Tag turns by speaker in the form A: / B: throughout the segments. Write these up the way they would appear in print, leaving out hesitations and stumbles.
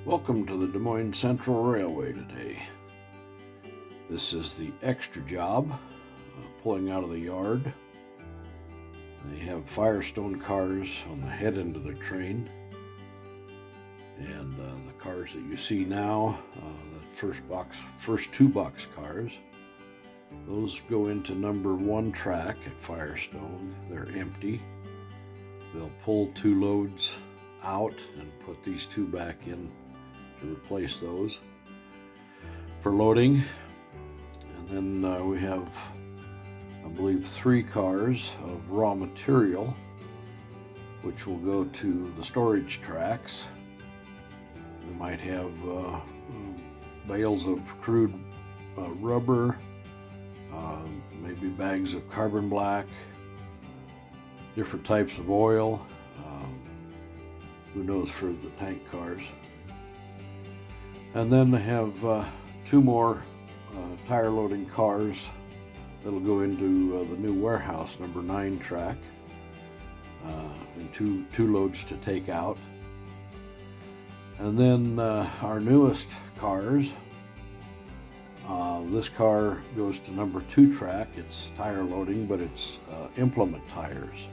A: Welcome to the Des Moines Central Railway today. This is the extra job, pulling out of the yard. They have Firestone cars on the head end of their train. And the cars that you see now, the first two box cars, those go into number 1 track at Firestone. They're empty. They'll pull 2 loads out and put these 2 back in to replace those for loading. And then we have, I believe, 3 cars of raw material, which will go to the storage tracks. They might have bales of crude rubber, maybe bags of carbon black, different types of oil, who knows, for the tank cars. And then they have 2 more tire loading cars that'll go into the new warehouse, number 9 track, and two loads to take out. And then our newest cars, this car goes to number 2 track. It's tire loading, but it's implement tires.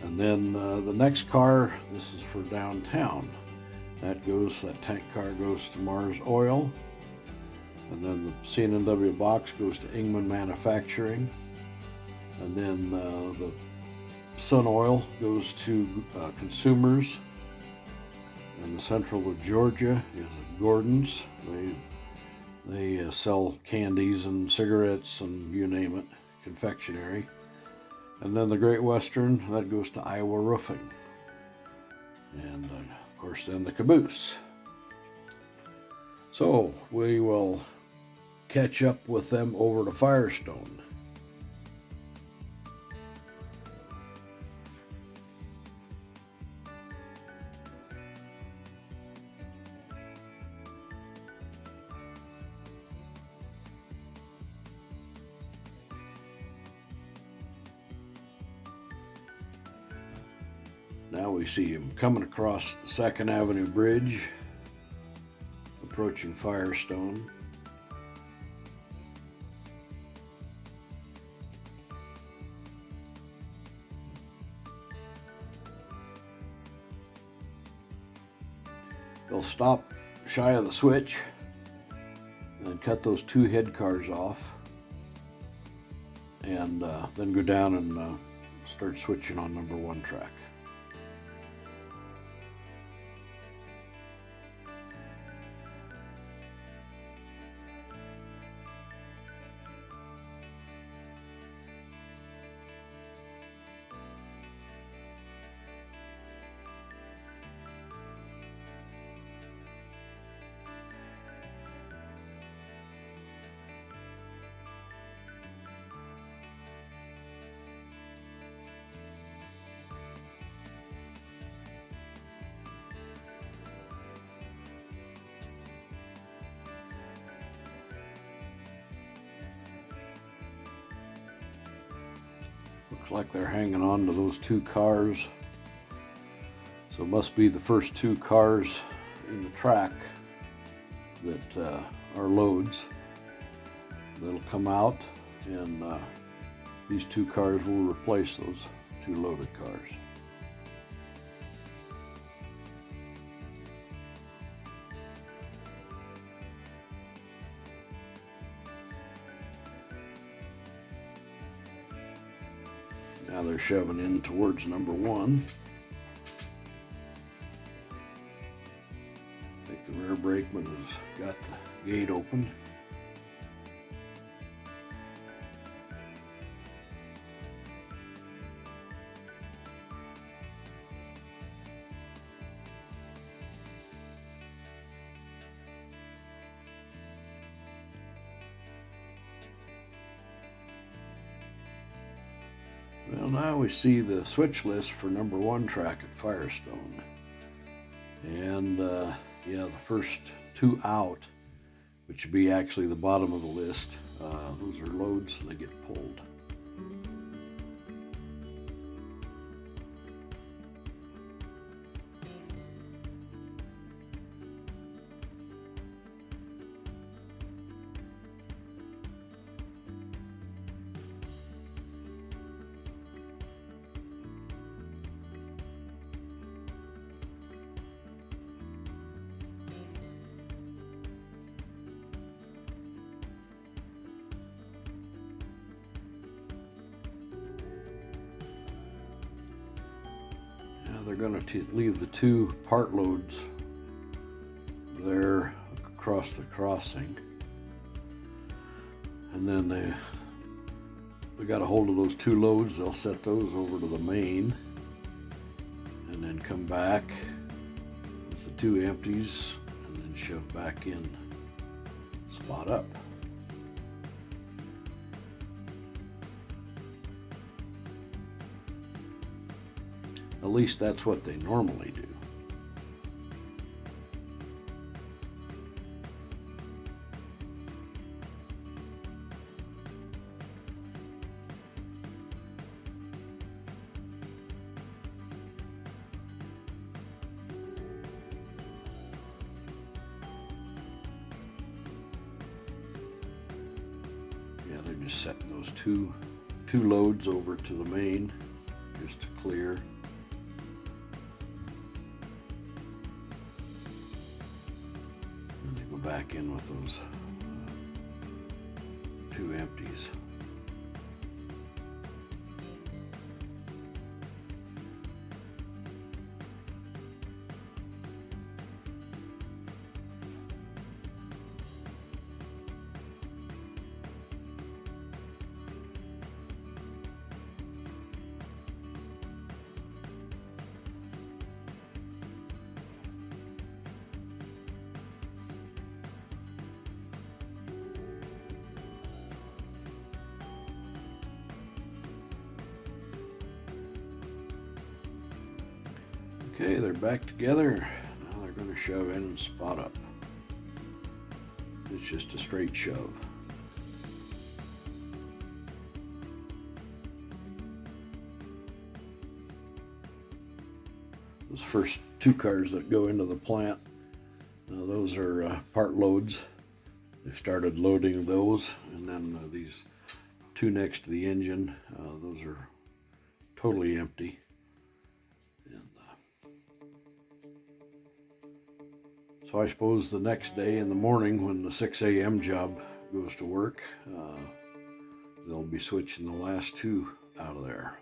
A: And then the next car, this is for downtown. That tank car goes to Mars Oil. And then the C&W box goes to Ingman Manufacturing. And then the Sun Oil goes to Consumers. And the Central of Georgia is Gordon's. They sell candies and cigarettes and you name it, confectionery. And then the Great Western, that goes to Iowa Roofing. And of course then the caboose. So we will catch up with them over to Firestone. Now we see him coming across the 2nd Avenue Bridge, approaching Firestone. They'll stop shy of the switch and cut those 2 head cars off, and then go down and start switching on number 1 track. Looks like they're hanging on to those 2 cars. So it must be the first 2 cars in the track that are loads. That'll come out, and these 2 cars will replace those 2 loaded cars. Now they're shoving in towards number 1. I think the rear brakeman has got the gate open. Well, now we see the switch list for number 1 track at Firestone. And yeah, the first 2 out, which would be actually the bottom of the list, those are loads, so they get pulled. they're going to leave the two part loads there across the crossing, and then they got a hold of those two loads. They'll set those over to the main and then come back with the two empties and then shove back in, spot up. At least that's what they normally do. Yeah, they're just setting those two loads over to the main just to clear. Back in with those two empties. Okay, they're back together. Now they're going to shove in and spot up. It's just a straight shove. Those first two cars that go into the plant, those are part loads. They've started loading those, and then these two next to the engine, those are totally empty. So I suppose the next day in the morning when the 6 a.m. job goes to work, they'll be switching the last two out of there.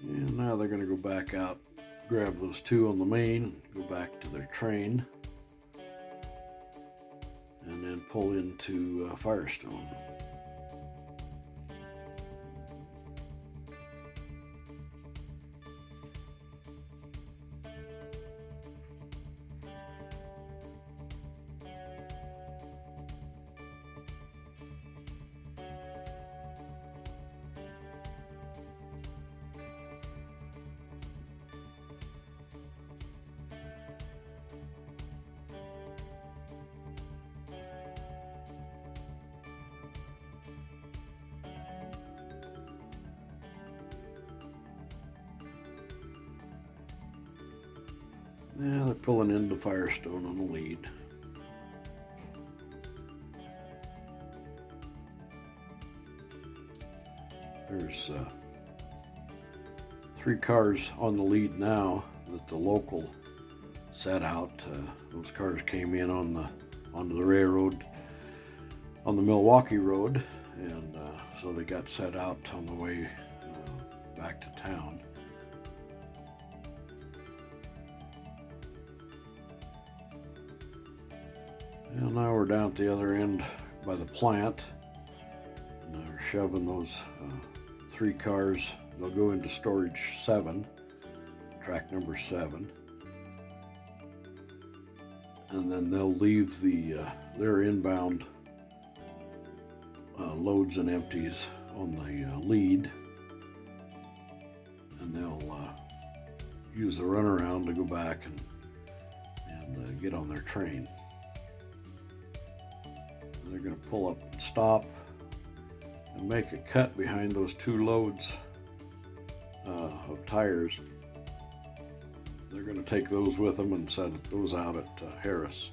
A: And now they're going to go back out, grab those two on the main, go back to their train, and then pull into Firestone. Yeah, they're pulling into Firestone on the lead. There's 3 cars on the lead now that the local set out. Those cars came in onto the railroad, on the Milwaukee Road, and so they got set out on the way back to town. And now we're down at the other end by the plant, and they're shoving those 3 cars. They'll go into storage 7, track number 7, and then they'll leave their inbound loads and empties on the lead, and they'll use the runaround to go back and get on their train. They're going to pull up and stop and make a cut behind those 2 loads of tires. They're going to take those with them and set those out at Harris.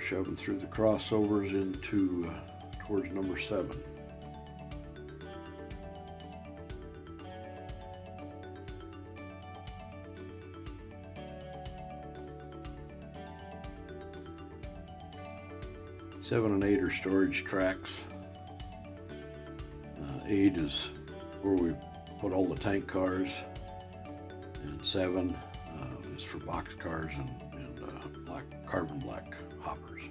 A: shoving through the crossovers into towards number 7. Seven and 8 are storage tracks. 8 is where we put all the tank cars, and 7 is for box cars and carbon black hoppers.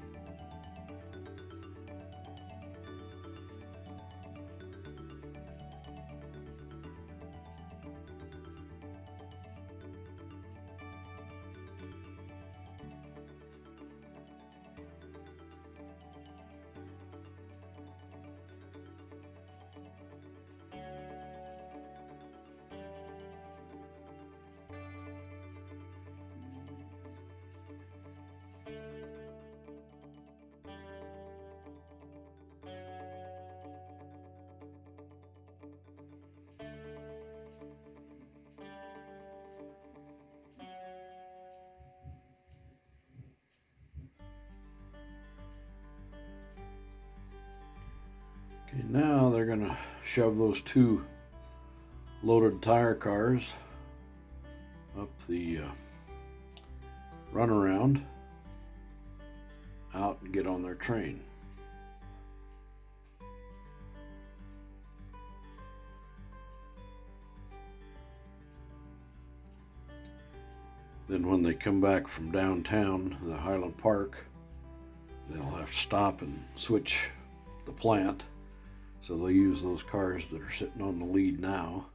A: Okay, now they're going to shove those 2 loaded tire cars up the runaround out and get on their train. Then when they come back from downtown, the Highland Park, they'll have to stop and switch the plant. So they'll use those cars that are sitting on the lead now.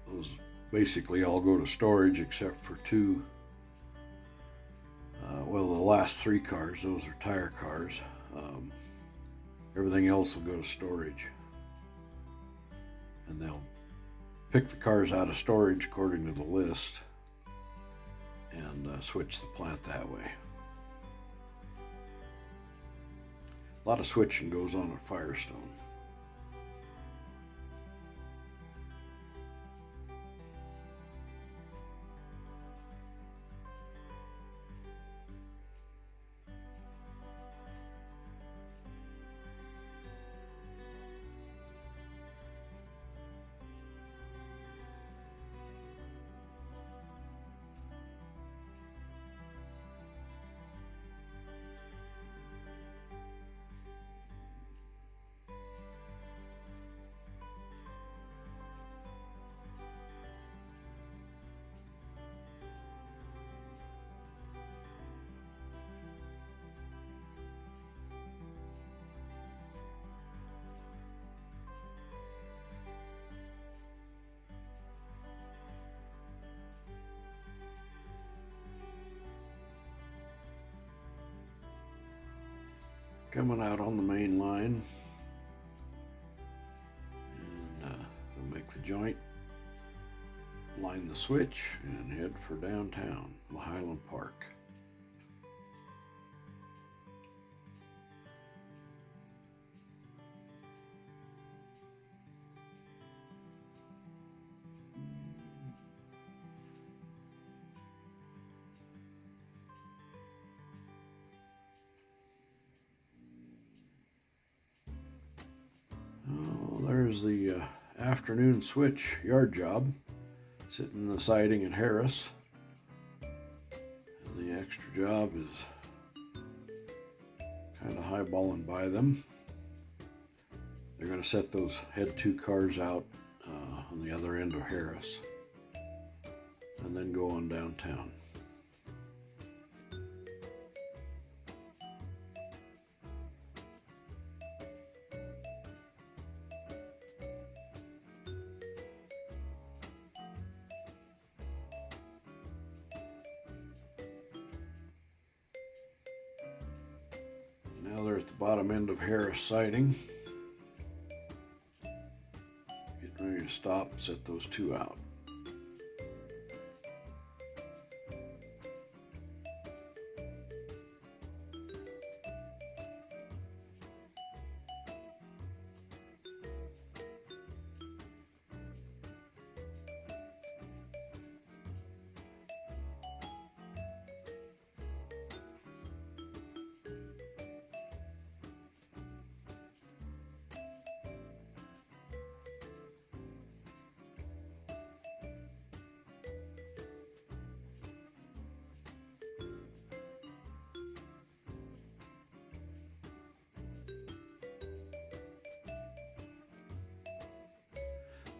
A: Those basically all go to storage except for 2. Well, the last 3 cars, those are tire cars. Everything else will go to storage. And they'll pick the cars out of storage according to the list and switch the plant that way. A lot of switching goes on at Firestone. Coming out on the main line, and we'll make the joint, line the switch, and head for downtown, the Highland Park. There's the afternoon switch yard job sitting in the siding at Harris. And the extra job is kind of highballing by them. They're going to set those head 2 cars out on the other end of Harris and then go on downtown. Now they're at the bottom end of Harris siding. Getting ready to stop and set those 2 out.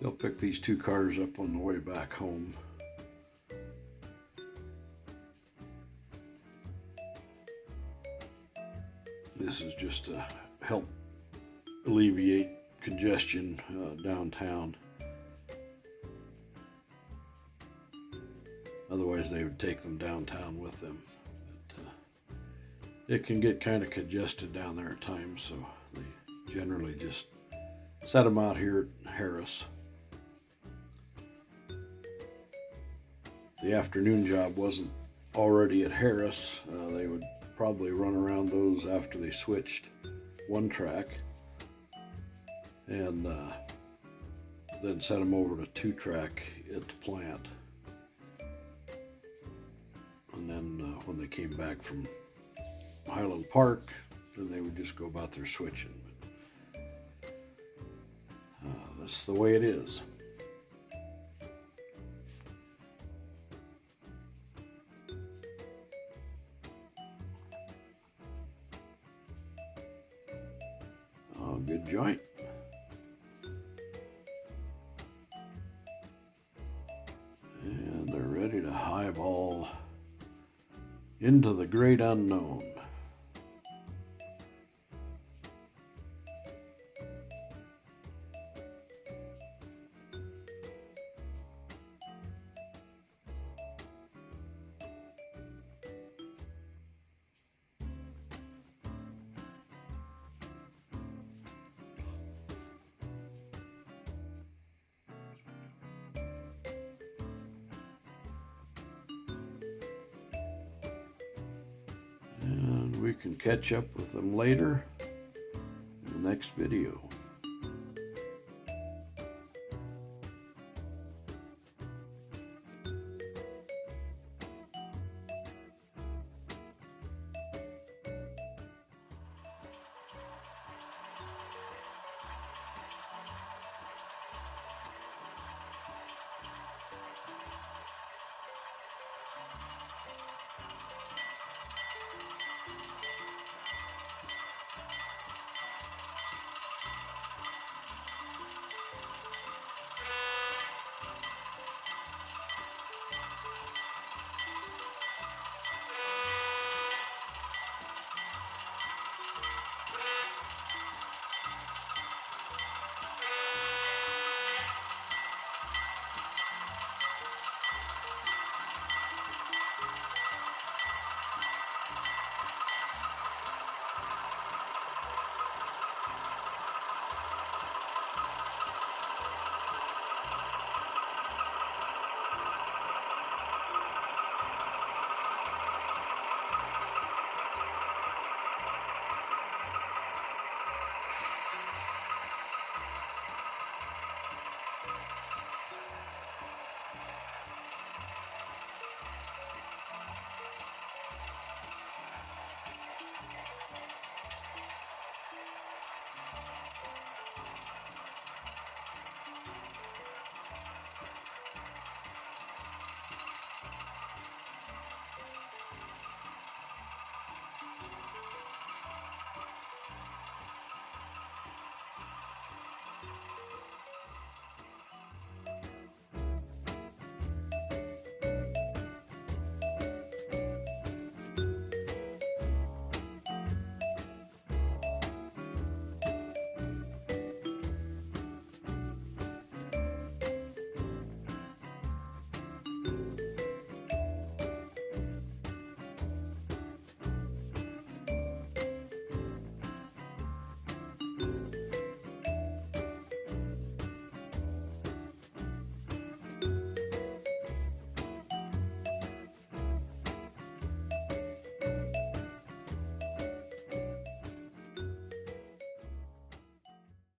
A: They'll pick these two cars up on the way back home. This is just to help alleviate congestion downtown. Otherwise they would take them downtown with them. But, it can get kind of congested down there at times, so they generally just set them out here at Harris. If the afternoon job wasn't already at Harris, they would probably run around those after they switched one track, and then set them over to two track at the plant. And then when they came back from Highland Park, then they would just go about their switching. That's the way it is. Oh, good joint. And they're ready to highball into the great unknown. And we can catch up with them later in the next video.